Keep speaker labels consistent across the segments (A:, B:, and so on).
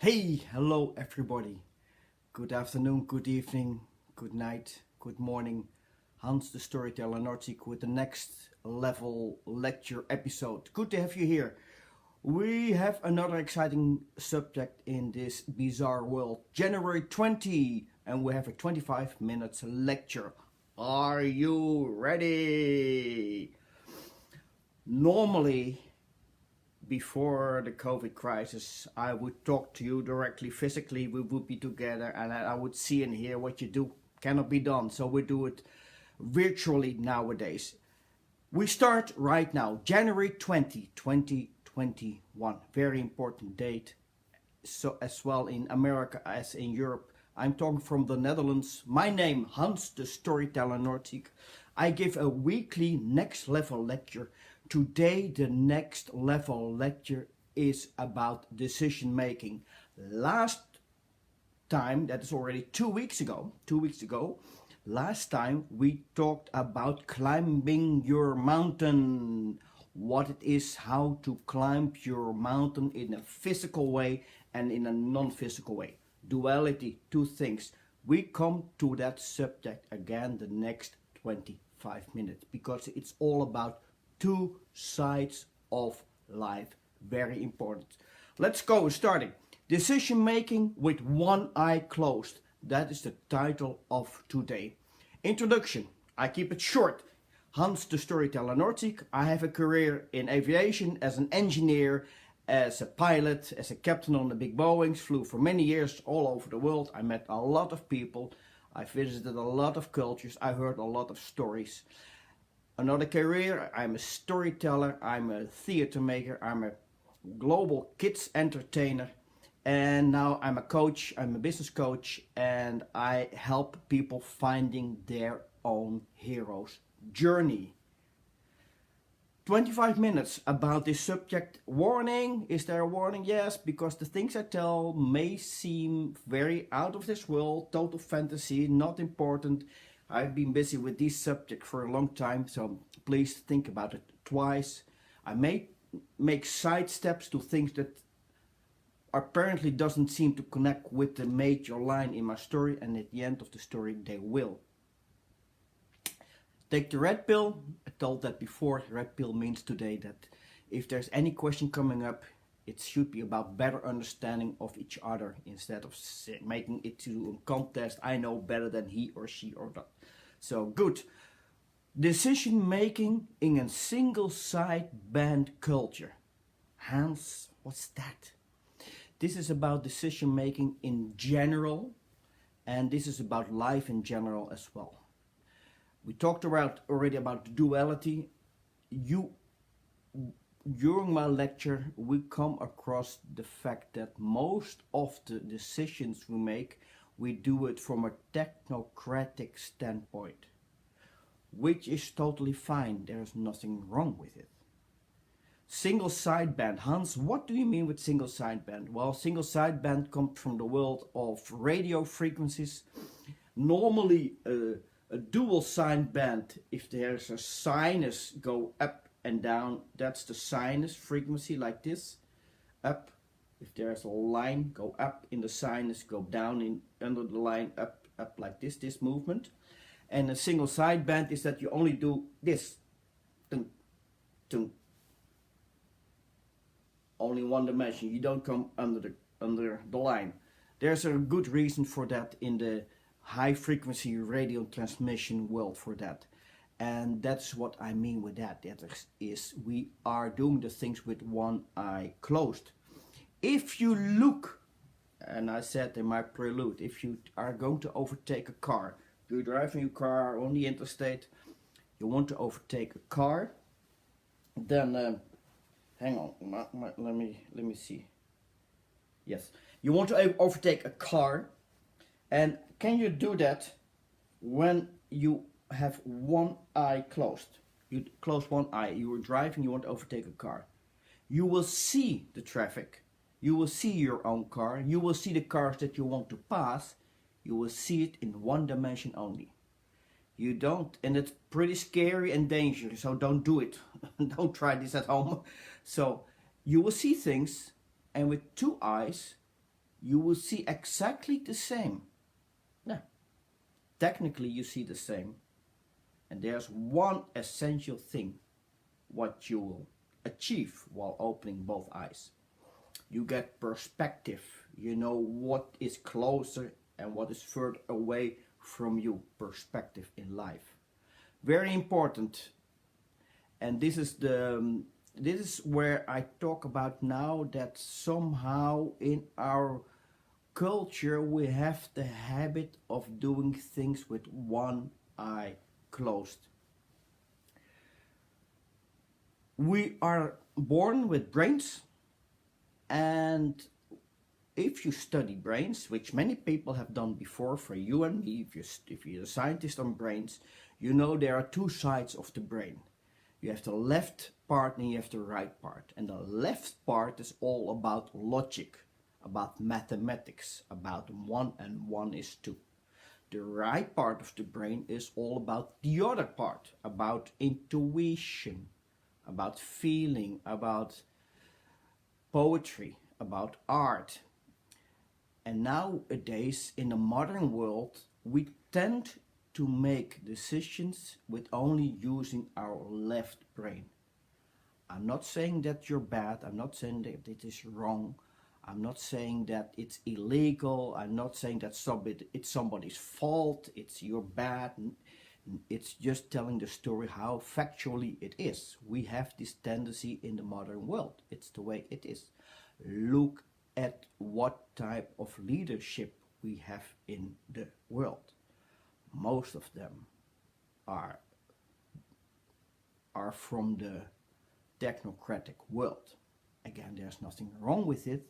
A: Hey, hello everybody. Good afternoon, good evening, good night, good morning. Hans the Storyteller Nordsiek with the next level lecture episode. Good to have you here. We have another exciting subject in this bizarre world. January 20, and we have a 25 minutes lecture. Are you ready? Normally, before the COVID crisis, I would talk to you directly, physically, we would be together and I would see and hear what you do. Cannot be done, so we do it virtually nowadays. We start right now, January 20, 2021. Very important date, so as well in America as in Europe. I'm talking from the Netherlands. My name, Hans the Storyteller Nordsiek. I give a weekly next level lecture. Today the next level lecture is about decision making. Last time, that is already 2 weeks ago, last time we talked about climbing your mountain. What it is, how to climb your mountain in a physical way and in a non-physical way. Duality, two things. We come to that subject again the next 25 minutes because it's all about two sides of life. Very important. Let's go, starting. Decision making with one eye closed. That is the title of today. Introduction. I keep it short. Hans the Storyteller Nordsiek. I have a career in aviation as an engineer, as a pilot, as a captain on the big Boeings. Flew for many years all over the world. I met a lot of people. I visited a lot of cultures. I heard a lot of stories. Another career, I'm a storyteller, I'm a theater maker, I'm a global kids entertainer, and now I'm a coach, I'm a business coach, and I help people finding their own hero's journey. 25 minutes about this subject. Warning, is there a warning? Yes, because the things I tell may seem very out of this world, total fantasy, not important. I've been busy with this subject for a long time, so please think about it twice. I may make side steps to things that apparently doesn't seem to connect with the major line in my story, and at the end of the story they will. Take the red pill. I told that before. Red pill means today that if there's any question coming up, it should be about better understanding of each other instead of making it to a contest. I know better than he or she or that. So good. Decision making in a single sideband culture. Hans, what's that? This is about decision making in general, and this is about life in general as well. We talked already about duality. During my lecture, we come across the fact that most of the decisions we make, we do it from a technocratic standpoint, which is totally fine. There's nothing wrong with it. Single sideband. Hans, what do you mean with single sideband? Well, single sideband comes from the world of radio frequencies. Normally, a dual sideband, if there's a sinus go up and down, that's the sinus frequency, like this, up. If there's a line, go up in the sinus, go down in under the line, up like this movement. And a single sideband is that you only do this, dun, dun. Only one dimension. You don't come under the line. There's a good reason for that in the high frequency radio transmission world for that. And that's what I mean with that. That is, we are doing the things with one eye closed. If you look, and I said in my prelude, if you are going to overtake a car, you're driving your car on the interstate, you want to overtake a car, then, hang on, let me see. Yes, you want to overtake a car, and can you do that when you have one eye closed? You close one eye, you are driving, you want to overtake a car. You will see the traffic, you will see your own car, you will see the cars that you want to pass, you will see it in one dimension only. You don't, and it's pretty scary and dangerous, so don't do it. Don't try this at home. So you will see things, and with two eyes, you will see exactly the same. Yeah, technically you see the same. And there's one essential thing what you will achieve while opening both eyes. You get perspective. You know what is closer and what is further away from you. Perspective in life. Very important. And this is where I talk about now, that somehow in our culture we have the habit of doing things with one eye closed. We are born with brains, and if you study brains, which many people have done before, for you and me, if you're a scientist on brains, you know there are two sides of the brain. You have the left part and you have the right part. And the left part is all about logic, about mathematics, about 1 and 1 is 2. The right part of the brain is all about the other part, about intuition, about feeling, about poetry, about art. And nowadays in the modern world we tend to make decisions with only using our left brain. I'm not saying that you're bad, I'm not saying that it is wrong, I'm not saying that it's illegal, I'm not saying that it's somebody's fault, it's your bad. It's just telling the story how factually it is. We have this tendency in the modern world. It's the way it is. Look at what type of leadership we have in the world. Most of them are from the technocratic world. Again, there's nothing wrong with it.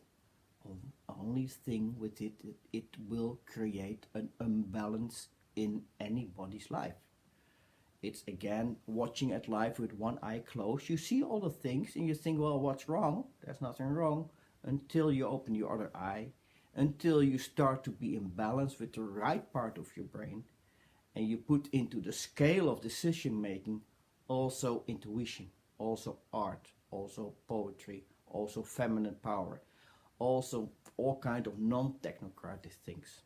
A: Only thing with it, it will create an imbalance in anybody's life. It's again watching at life with one eye closed. You see all the things and you think, well, what's wrong? There's nothing wrong, until you open your other eye, until you start to be in balance with the right part of your brain, and you put into the scale of decision making also intuition, also art, also poetry, also feminine power, also all kind of non-technocratic things.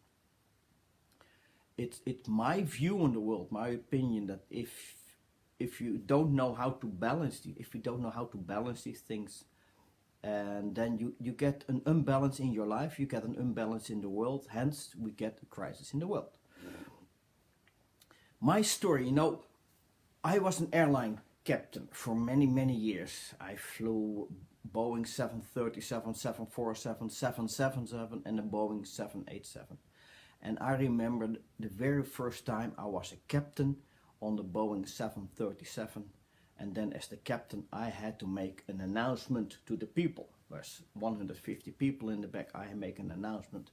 A: It's my view on the world, my opinion, that if you don't know how to balance these things, and then you get an imbalance in your life, you get an imbalance in the world, hence we get a crisis in the world. My story, I was an airline captain for many years. I flew Boeing 737, 747, 777 and a Boeing 787. And I remember the very first time I was a captain on the Boeing 737, and then as the captain I had to make an announcement to the people. There's 150 people in the back, I make an announcement.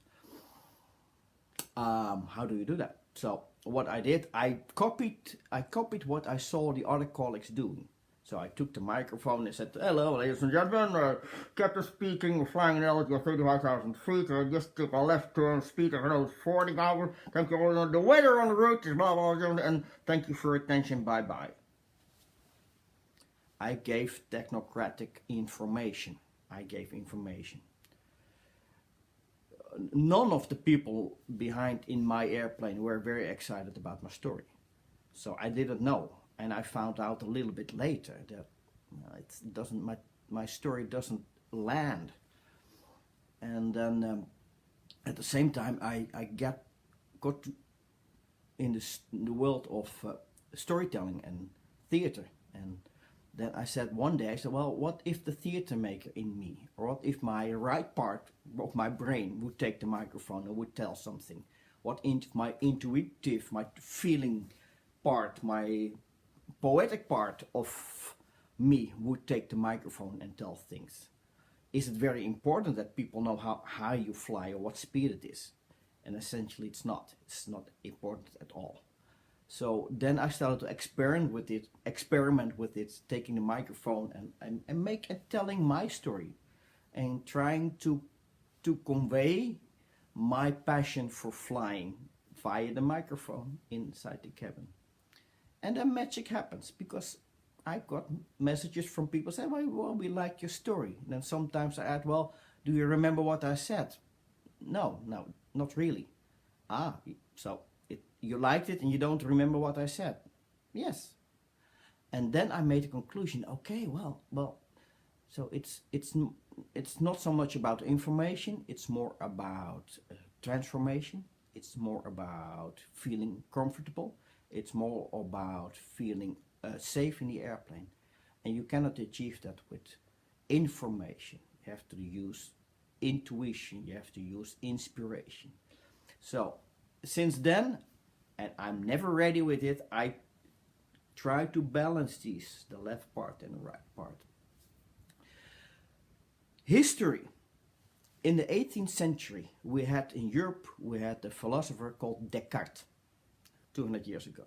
A: How do you do that? So what I did, I copied what I saw the other colleagues doing. So I took the microphone and said, "Hello, ladies and gentlemen, Captain speaking, we're flying an altitude of 35,000 feet, just took a left turn, speed of around 40 hours, thank you all, the weather on the route is blah, blah, blah, and thank you for your attention, bye-bye." I gave technocratic information. I gave information. None of the people behind in my airplane were very excited about my story. So I didn't know. And I found out a little bit later that my story doesn't land. And then at the same time I got in the world of storytelling and theater. And then I said one day, well, what if the theater maker in me, or what if my right part of my brain would take the microphone and would tell something? What if my intuitive, my feeling part, my poetic part of me would take the microphone and tell things? Is it very important that people know how high you fly or what speed it is? And essentially it's not important at all. So then I started to experiment with it, taking the microphone and telling my story and trying to convey my passion for flying via the microphone inside the cabin. And then magic happens, because I got messages from people saying, well, we like your story. And then sometimes I add, well, do you remember what I said? No, no, not really. Ah, so you liked it and you don't remember what I said? Yes. And then I made a conclusion. Okay, well. So it's not so much about information. It's more about transformation. It's more about feeling comfortable. It's more about feeling safe in the airplane. And you cannot achieve that with information. You have to use intuition. You have to use inspiration. So since then, and I'm never ready with it, I try to balance these, the left part and the right part. History. In the 18th century, we had in Europe, we had a philosopher called Descartes, 200 years ago.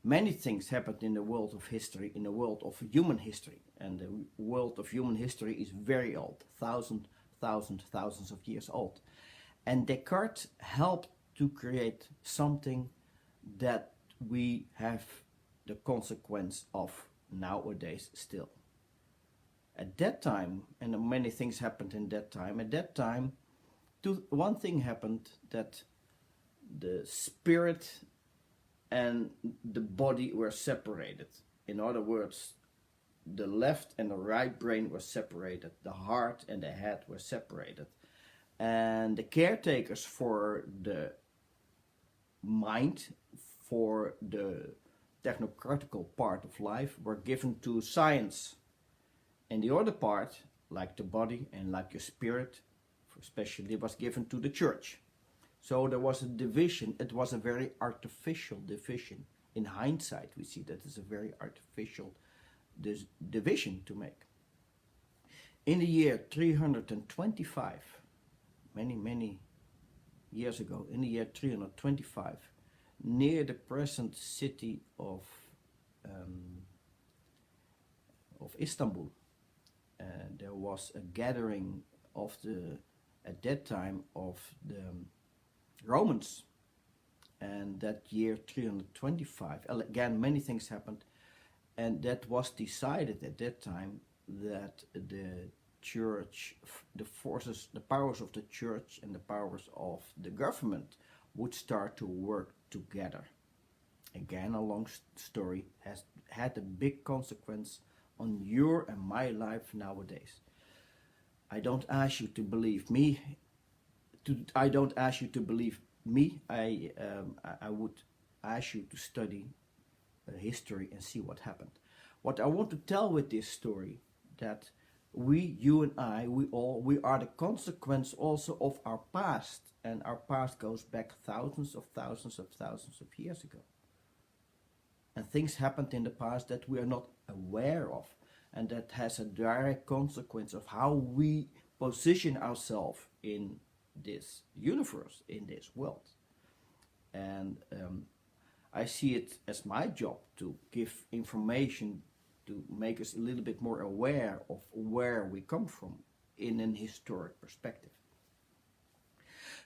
A: Many things happened in the world of history, in the world of human history. And the world of human history is very old, thousands of years old. And Descartes helped to create something that we have the consequence of nowadays still. At that time, and many things happened in that time, at that time, one thing happened, that the spirit and the body were separated. In other words, the left and the right brain were separated, the heart and the head were separated. And the caretakers for the mind, for the technocratical part of life, were given to science. And the other part, like the body and like your spirit, especially, was given to the church. So there was a division. It was a very artificial division. In hindsight, we see that it's a very artificial division to make. In the year 325, many years ago, in the year 325, near the present city of Istanbul, there was a gathering of at that time, of the Romans. And that year 325, again, many things happened, and that was decided at that time that the church, the forces, the powers of the church and the powers of the government would start to work together. Again, a long story, has had a big consequence on your and my life nowadays. I don't ask you to believe me. I don't ask you to believe me. I would ask you to study history and see what happened. What I want to tell with this story, that we, you and I, we are the consequence also of our past, and our past goes back thousands of years ago. And things happened in the past that we are not aware of, and that has a direct consequence of how we position ourselves in this universe, in this world. And I see it as my job to give information to make us a little bit more aware of where we come from in an historic perspective.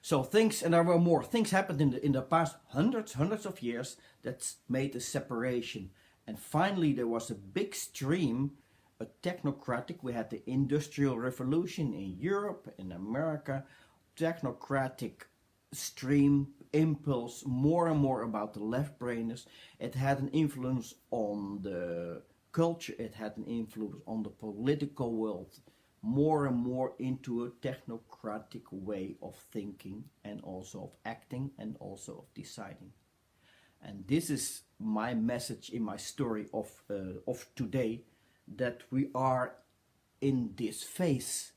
A: So things, and there were more things happened in the past hundreds of years that made a separation. And finally there was a big stream, a technocratic, we had the Industrial Revolution in Europe, in America, technocratic stream, impulse, more and more about the left-brainers. It had an influence on the culture, it had an influence on the political world, more and more into a technocratic way of thinking and also of acting and also of deciding. And this is my message in my story of today, that we are in this phase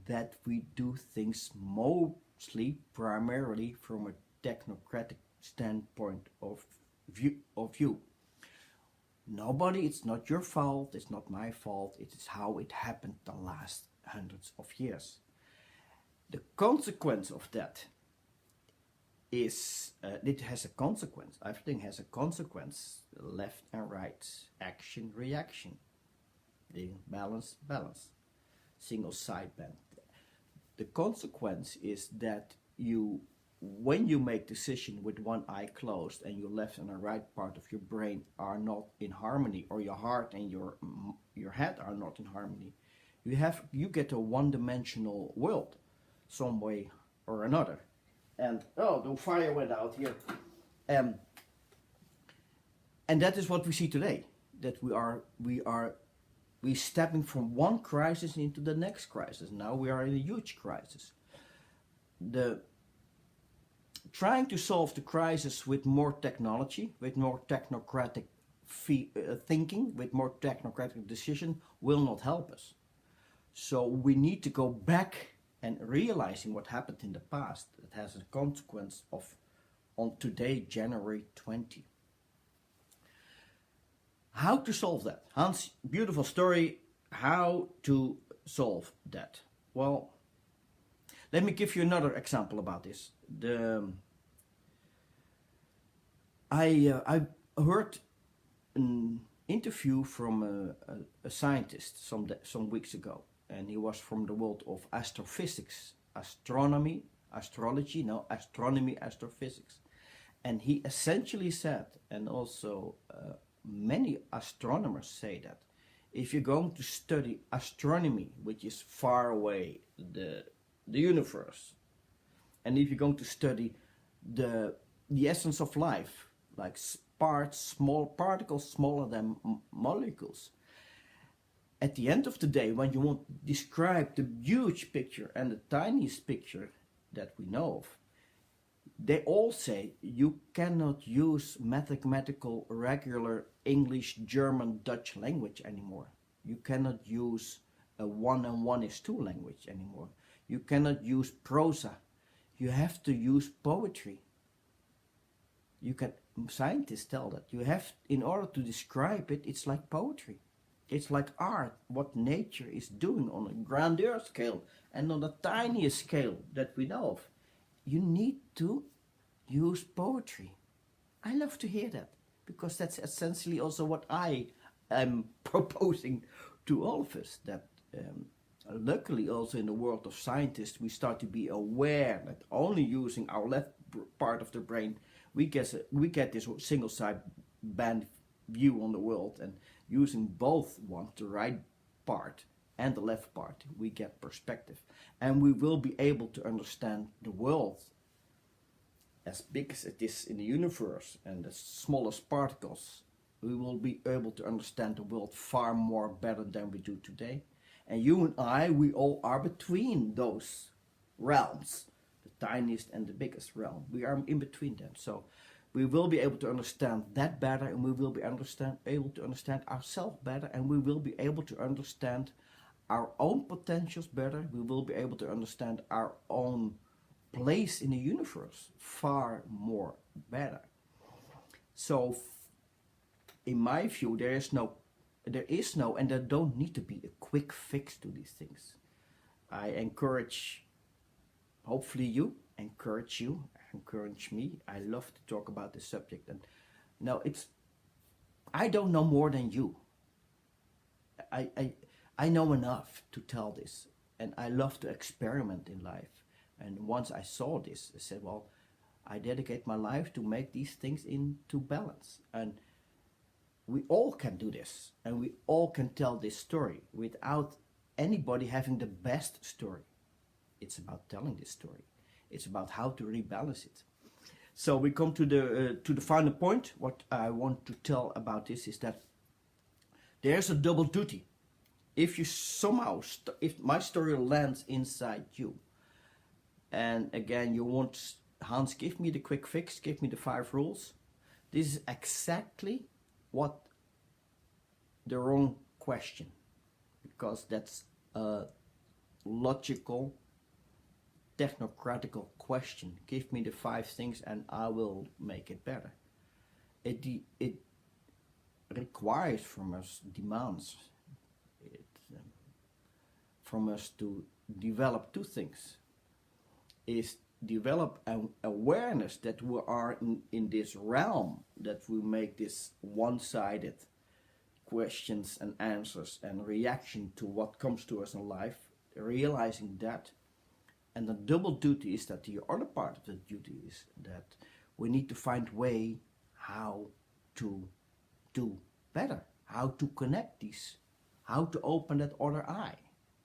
A: that we do things mostly, primarily from a technocratic standpoint of view. Nobody, it's not your fault, it's not my fault, it is how it happened the last hundreds of years. The consequence of that is, it has a consequence, everything has a consequence, left and right, action, reaction, the balance, single sideband. The consequence is that when you make decision with one eye closed and your left and the right part of your brain are not in harmony, or your heart and your head are not in harmony, you get a one-dimensional world, some way or another. And oh, the fire went out here. Um, and that is what we see today. That we stepping from one crisis into the next crisis. Now we are in a huge crisis. The trying to solve the crisis with more technology, with more technocratic thinking, with more technocratic decision will not help us. So we need to go back and realizing what happened in the past. That has a consequence of on today, January 20. How to solve that? Hans, beautiful story. How to solve that? Well, let me give you another example about this. I heard an interview from a scientist some weeks ago, and he was from the world of astrophysics, astronomy, astrology, no, astronomy, astrophysics. And he essentially said, and also many astronomers say that, if you're going to study astronomy, which is far away, the universe, and if you're going to study the essence of life, like parts, small particles smaller than molecules, at the end of the day, when you want to describe the huge picture and the tiniest picture that we know of, they all say you cannot use mathematical, regular English, German, Dutch language anymore. You cannot use a 1 and 1 is 2 language anymore. You cannot use prosa. You have to use poetry. Scientists tell that you have, in order to describe it, it's like poetry. It's like art, what nature is doing on a grandeur scale and on the tiniest scale that we know of. You need to use poetry. I love to hear that, because that's essentially also what I am proposing to all of us, that luckily also in the world of scientists we start to be aware that only using our left part of the brain we get this single side band view on the world, and using both the right part and the left part, we get perspective, and we will be able to understand the world as big as it is in the universe and the smallest particles. We will be able to understand the world far more better than we do today. And you and I, we all are between those realms, the tiniest and the biggest realm. We are in between them. So we will be able to understand that better, and we will be able to understand ourselves better, and we will be able to understand our own potentials better. We will be able to understand our own place in the universe far more better. So in my view, there is no, and there don't need to be a quick fix to these things. I encourage, hopefully you, encourage me. I love to talk about this subject, and no, I don't know more than you. I know enough to tell this, and I love to experiment in life. And once I saw this, I said, well, I dedicate my life to make these things into balance. And we all can do this, and we all can tell this story without anybody having the best story. It's about telling this story. It's about how to rebalance it. So we come to the final point. What I want to tell about this is that there's a double duty. If you somehow, if my story lands inside you, and again you want, Hans, give me the quick fix, give me the 5 rules. This is exactly what the wrong question, because that's a logical, technocratical question. Give me the 5 things and I will make it better. It requires from us, demands from us to develop 2 things. Is develop an awareness that we are in this realm, that we make this one-sided questions and answers and reaction to what comes to us in life, realizing that. And the double duty is that the other part of the duty is that we need to find way how to do better, how to connect these, how to open that other eye,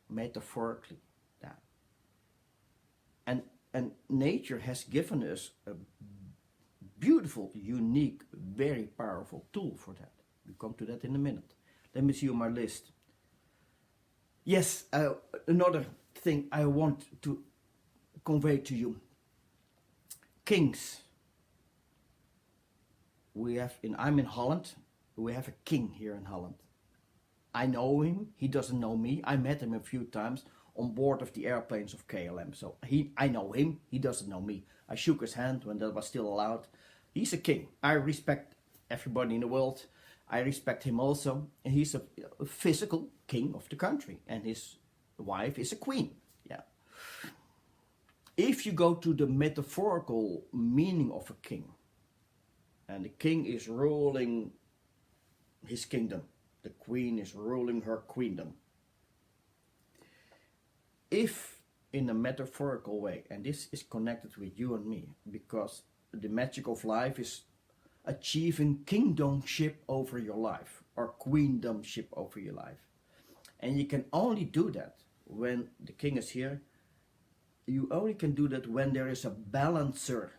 A: metaphorically. That. And And nature has given us a beautiful, unique, very powerful tool for that. We'll come to that in a minute. Let me see on my list. Yes, another thing I want to convey to you. Kings. I'm in Holland. We have a king here in Holland. I know him. He doesn't know me. I met him a few times on board of the airplanes of KLM. So I know him. He doesn't know me. I shook his hand when that was still allowed. He's a king. I respect everybody in the world. I respect him also. And he's a physical king of the country. And his wife is a queen. Yeah. If you go to the metaphorical meaning of a king, and the king is ruling his kingdom, the queen is ruling her queendom. If in a metaphorical way, and this is connected with you and me, because the magic of life is achieving kingdomship over your life, or queendomship over your life. And you can only do that when the king is here. You only can do that when there is a balancer.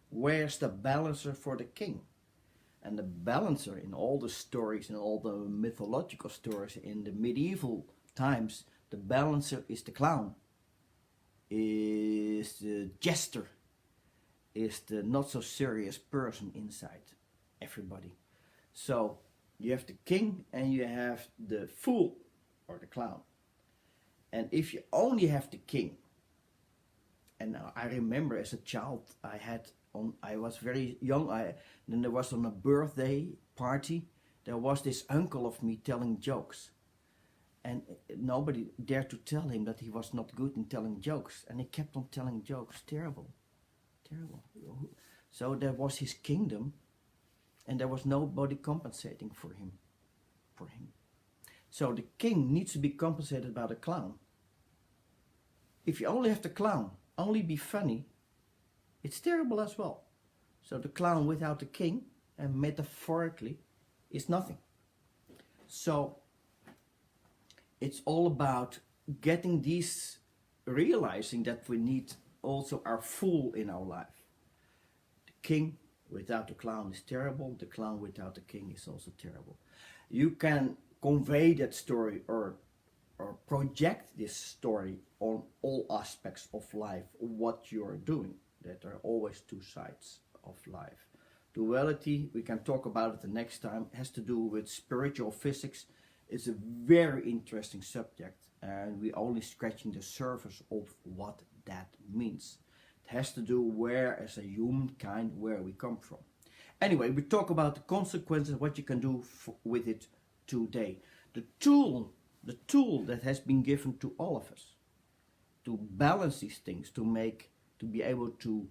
A: Where's the balancer for the king? And the balancer in all the stories, in all the mythological stories, in the medieval times, the balancer is the clown, is the jester, is the not so serious person inside everybody. So you have the king and you have the fool or the clown. And if you only have the king, and now I remember as a child I was very young, then there was on a birthday party, there was this uncle of me telling jokes. And nobody dared to tell him that he was not good in telling jokes. And he kept on telling jokes, terrible, terrible. So there was his kingdom, and there was nobody compensating for him. So the king needs to be compensated by the clown. If you only have the clown, only be funny, it's terrible as well. So the clown without the king, and metaphorically, is nothing. So it's all about getting these, realizing that we need also our fool in our life. The king without the clown is terrible. The clown without the king is also terrible. You can convey that story or project this story on all aspects of life, what you're doing. That are always two sides of life. Duality, we can talk about it the next time, has to do with spiritual physics. It's a very interesting subject, and we're only scratching the surface of what that means. It has to do where, as a humankind, where we come from. Anyway, we talk about the consequences, what you can do with it today. The tool that has been given to all of us to balance these things, to be able to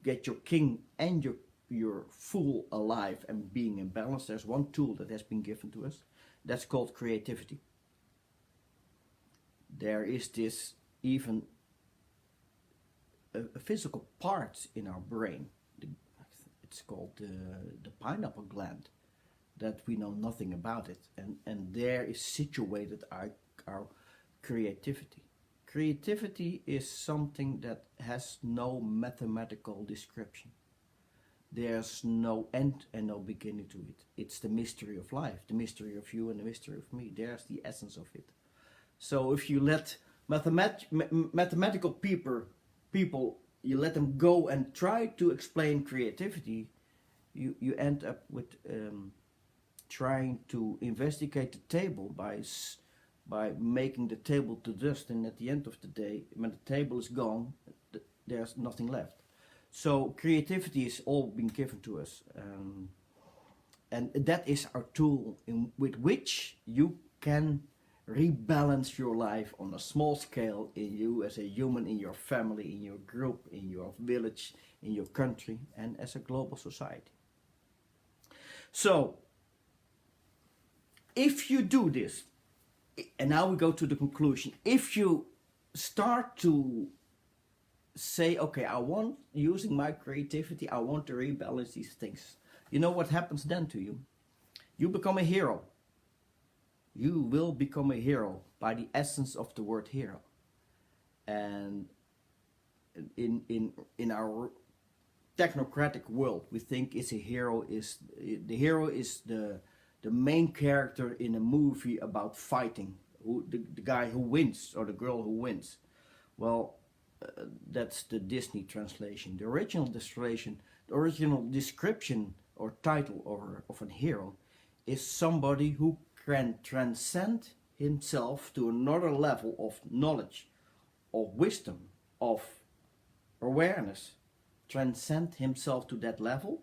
A: get your king and your fool alive and being in balance. There's one tool that has been given to us. That's called creativity. There is this even a physical part in our brain. It's called the pineapple gland. That we know nothing about it. And there is situated our creativity. Creativity is something that has no mathematical description. There's no end and no beginning to it. It's the mystery of life, the mystery of you and the mystery of me. There's the essence of it. So if you let mathematical people, you let them go and try to explain creativity, you end up with trying to investigate the table by making the table to dust, and at the end of the day, when the table is gone, there's nothing left. So creativity is all been given to us, and that is our tool with which you can rebalance your life on a small scale, in you as a human, in your family, in your group, in your village, in your country, and as a global society. So if you do this, and now we go to the conclusion, if you start to say, okay, using my creativity, I want to rebalance these things, you know what happens then to you? You become a hero. You will become a hero by the essence of the word hero. And in our technocratic world, we think is a hero is the hero is the main character in a movie about fighting, the guy who wins or the girl who wins. Well, that's the Disney translation. The original translation, the original description or title of a hero is somebody who can transcend himself to another level of knowledge, of wisdom, of awareness. Transcend himself to that level.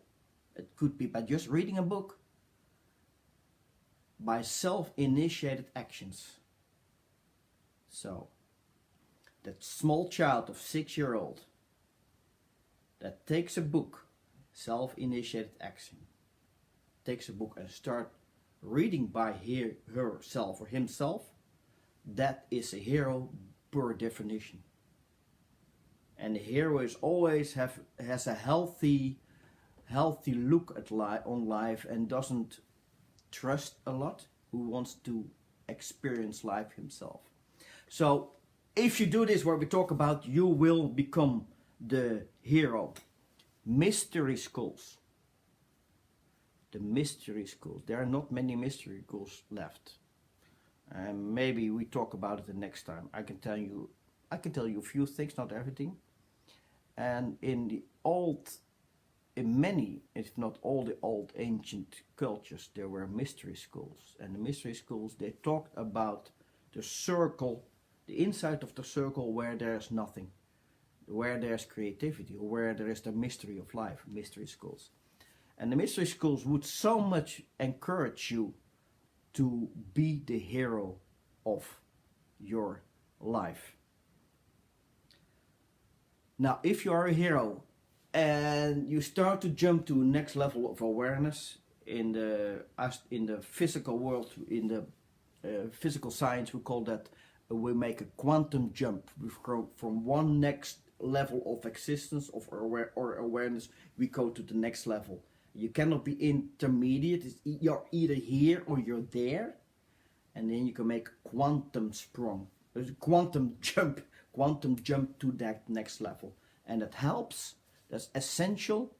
A: It could be by just reading a book, by self-initiated actions. So, that small child of 6 years old that takes a book, self-initiated action, takes a book and start reading by herself or himself, that is a hero per definition. And the hero is always has a healthy look at on life and doesn't trust a lot, who wants to experience life himself. So if you do this, where we talk about, you will become the hero. Mystery schools. The mystery schools. There are not many mystery schools left. And maybe we talk about it the next time. I can tell you a few things, not everything. And in many, if not all the old ancient cultures, there were mystery schools. And the mystery schools, they talked about the circle, the inside of the circle where there's nothing, where there's creativity, or where there is the mystery of life, mystery schools. And the mystery schools would so much encourage you to be the hero of your life. Now, if you are a hero and you start to jump to next level of awareness in the physical world, in the physical science, we call that, we make a quantum jump. We go from one next level of existence or awareness, we go to the next level. You cannot be intermediate. You're either here or you're there, and then you can make a quantum sprung, a quantum jump to that next level. And that helps, that's essential,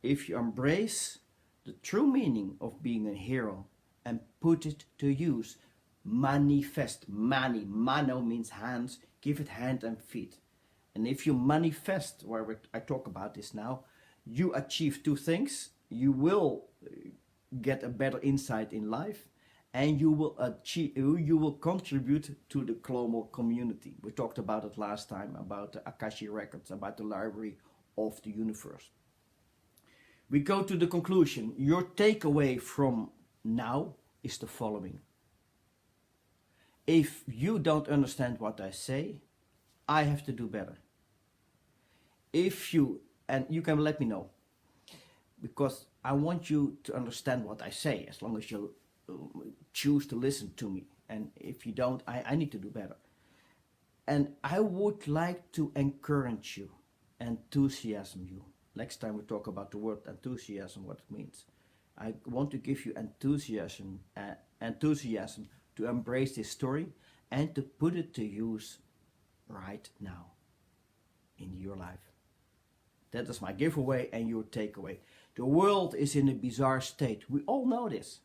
A: if you embrace the true meaning of being a hero and put it to use. Manifest. Mano means hands, give it hand and feet. And if you manifest, where I talk about this now, you achieve two things. You will get a better insight in life, and you will contribute to the global community. We talked about it last time, about the Akashic records, about the library of the universe. We go to the conclusion. Your takeaway from now is the following. If you don't understand what I say, I have to do better. And you can let me know, because I want you to understand what I say, as long as you choose to listen to me. And if you don't, I need to do better. And I would like to encourage you, enthusiasm you. Next time we talk about the word enthusiasm, what it means. I want to give you enthusiasm to embrace this story and to put it to use right now in your life. That is my giveaway and your takeaway. The world is in a bizarre state. We all know this.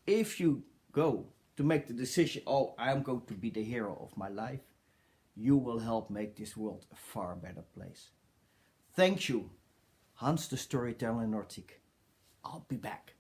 A: If you go to make the decision, I'm going to be the hero of my life, you will help make this world a far better place. Thank you, Hans the Storyteller in Nordsiek. I'll be back.